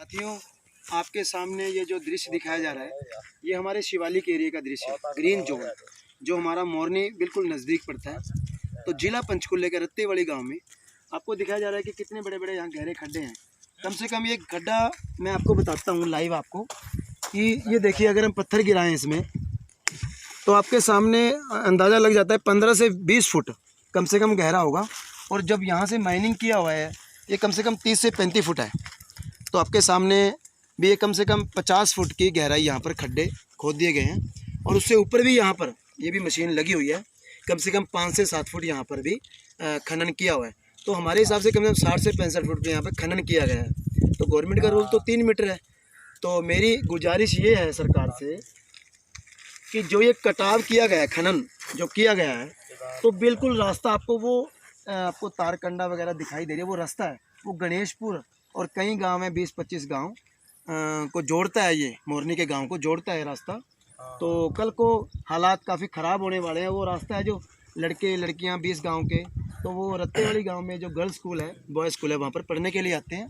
साथियों, आपके सामने ये जो दृश्य दिखाया जा रहा है, ये हमारे शिवालिक एरिया का दृश्य है, ग्रीन जोन, जो हमारा मोरनी बिल्कुल नज़दीक पड़ता है। तो जिला पंचकुले के रत्तेवाड़ी गांव में आपको दिखाया जा रहा है कि कितने बड़े बड़े यहाँ गहरे खड्डे हैं। कम से कम ये गड्ढा मैं आपको बताता हूँ लाइव आपको कि ये देखिए, अगर हम पत्थर गिराएं इसमें तो आपके सामने अंदाज़ा लग जाता है 15 से 20 फुट कम से कम गहरा होगा। और जब यहाँ से माइनिंग किया हुआ है ये कम से कम 30 से 35 फुट है। तो आपके सामने भी ये कम से कम 50 फुट की गहराई यहाँ पर खड्डे खोद दिए गए हैं। और उससे ऊपर भी यहाँ पर ये भी मशीन लगी हुई है, कम से कम 5 से 7 फुट यहाँ पर भी खनन किया हुआ है। तो हमारे हिसाब से कम से कम 60 से 65 फुट पे यहाँ पर खनन किया गया है। तो गवर्नमेंट का रूल तो 3 मीटर है। तो मेरी गुजारिश ये है सरकार से कि जो ये कटाव किया गया है, खनन जो किया गया है, तो बिल्कुल रास्ता आपको तारकंडा वगैरह दिखाई दे रही है, वो रास्ता है वो गणेशपुर और कई गांव हैं, 20-25 गांव को जोड़ता है। ये मोरनी के गांव को जोड़ता है रास्ता। तो कल को हालात काफ़ी ख़राब होने वाले हैं। वो रास्ता है जो लड़के लड़कियां 20 गांव के, तो वो रत्तेवाड़ी गांव में जो गर्ल्स स्कूल है, बॉयज़ स्कूल है, वहाँ पर पढ़ने के लिए आते हैं।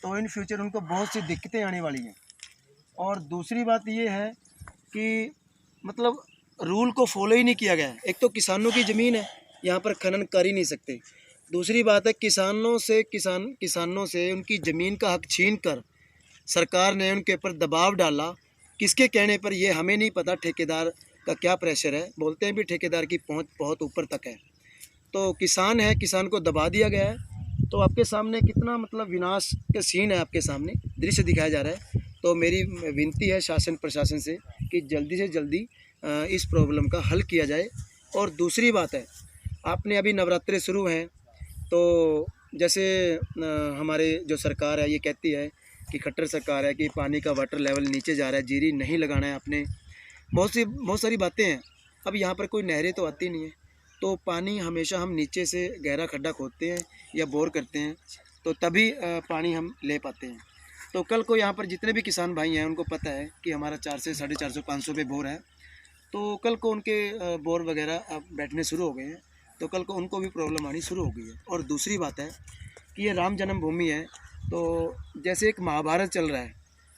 तो इन फ्यूचर उनको बहुत सी दिक्कतें आने वाली हैं। और दूसरी बात ये है कि मतलब रूल को फॉलो ही नहीं किया गया है। एक तो किसानों की ज़मीन है, यहाँ पर खनन कर ही नहीं सकते। दूसरी बात है किसानों से उनकी ज़मीन का हक छीन कर सरकार ने उनके ऊपर दबाव डाला। किसके कहने पर ये हमें नहीं पता, ठेकेदार का क्या प्रेशर है। बोलते हैं भी ठेकेदार की पहुंच बहुत ऊपर तक है। तो किसान है, किसान को दबा दिया गया है। तो आपके सामने कितना मतलब विनाश का सीन है, आपके सामने दृश्य दिखाया जा रहा है। तो मेरी विनती है शासन प्रशासन से कि जल्दी से जल्दी इस प्रॉब्लम का हल किया जाए। और दूसरी बात है, आपने अभी नवरात्रे शुरू हैं, तो जैसे हमारे जो सरकार है ये कहती है कि खट्टर सरकार है कि पानी का वाटर लेवल नीचे जा रहा है, जीरी नहीं लगाना है आपने, बहुत सारी बातें हैं। अब यहाँ पर कोई नहरें तो आती नहीं है, तो पानी हमेशा हम नीचे से गहरा खड्डा खोदते हैं या बोर करते हैं, तो तभी पानी हम ले पाते हैं। तो कल को यहाँ पर जितने भी किसान भाई हैं उनको पता है कि हमारा 400, 450, 500 पे बोर है। तो कल को उनके बोर वगैरह अब बैठने शुरू हो गए हैं, तो कल को उनको भी प्रॉब्लम आनी शुरू हो गई है। और दूसरी बात है कि ये राम जन्मभूमि है, तो जैसे एक महाभारत चल रहा है,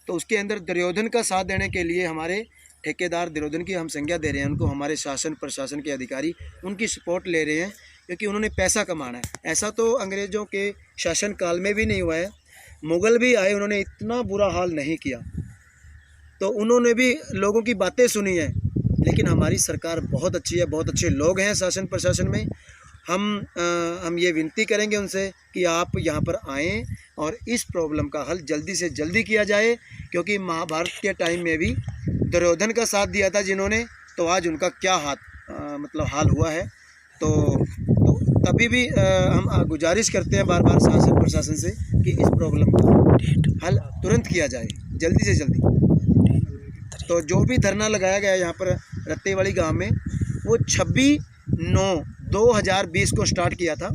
तो उसके अंदर दुर्योधन का साथ देने के लिए हमारे ठेकेदार दुर्योधन की हम संज्ञा दे रहे हैं उनको। हमारे शासन प्रशासन के अधिकारी उनकी सपोर्ट ले रहे हैं, क्योंकि उन्होंने पैसा कमाना है। ऐसा तो अंग्रेज़ों के शासन काल में भी नहीं हुआ है। मुग़ल भी आए, उन्होंने इतना बुरा हाल नहीं किया। तो उन्होंने भी लोगों की बातें सुनी है। लेकिन हमारी सरकार बहुत अच्छी है, बहुत अच्छे लोग हैं शासन प्रशासन में। हम ये विनती करेंगे उनसे कि आप यहाँ पर आएँ और इस प्रॉब्लम का हल जल्दी से जल्दी किया जाए। क्योंकि महाभारत के टाइम में भी दुर्योधन का साथ दिया था जिन्होंने, तो आज उनका क्या मतलब हाल हुआ है। तो तभी भी हम गुजारिश करते हैं बार बार शासन प्रशासन से कि इस प्रॉब्लम का हल तुरंत किया जाए, जल्दी से जल्दी। तो जो भी धरना लगाया गया यहाँ पर रत्तेवाड़ी गांव में, वो 26/9/2020 को स्टार्ट किया था।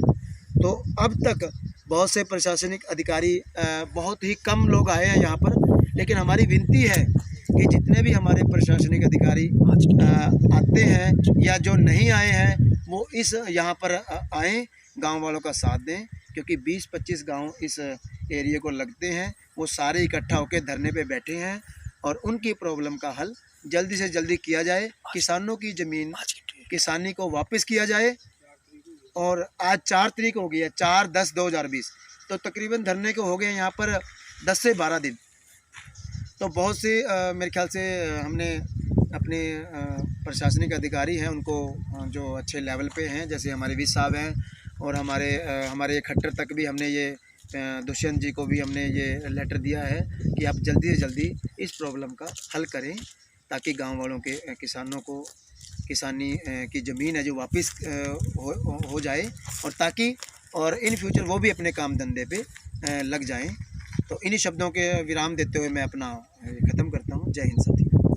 तो अब तक बहुत से प्रशासनिक अधिकारी, बहुत ही कम लोग आए हैं यहाँ पर। लेकिन हमारी विनती है कि जितने भी हमारे प्रशासनिक अधिकारी आते हैं या जो नहीं आए हैं, वो इस यहाँ पर आएँ, गांव वालों का साथ दें। क्योंकि 20-25 गांव इस एरिया को लगते हैं, वो सारे इकट्ठा होकर धरने पे बैठे हैं और उनकी प्रॉब्लम का हल जल्दी से जल्दी किया जाए। किसानों की ज़मीन किसानी को वापस किया जाए। और आज 4 तारीख हो गई है, 4/10/2020, तो तकरीबन धरने को हो गए यहाँ पर 10 से 12 दिन। तो बहुत से मेरे ख्याल से हमने अपने प्रशासनिक अधिकारी हैं उनको, जो अच्छे लेवल पे हैं, जैसे हमारे वी साहब हैं, और हमारे खट्टर तक भी हमने ये दुष्यंत जी को भी हमने ये लेटर दिया है कि आप जल्दी से जल्दी इस प्रॉब्लम का हल करें, ताकि गांव वालों के किसानों को किसानी की ज़मीन है जो वापस हो जाए, और इन फ्यूचर वो भी अपने काम धंधे पे लग जाएं। तो इन्हीं शब्दों के विराम देते हुए मैं अपना ख़त्म करता हूँ। जय हिंद साथी।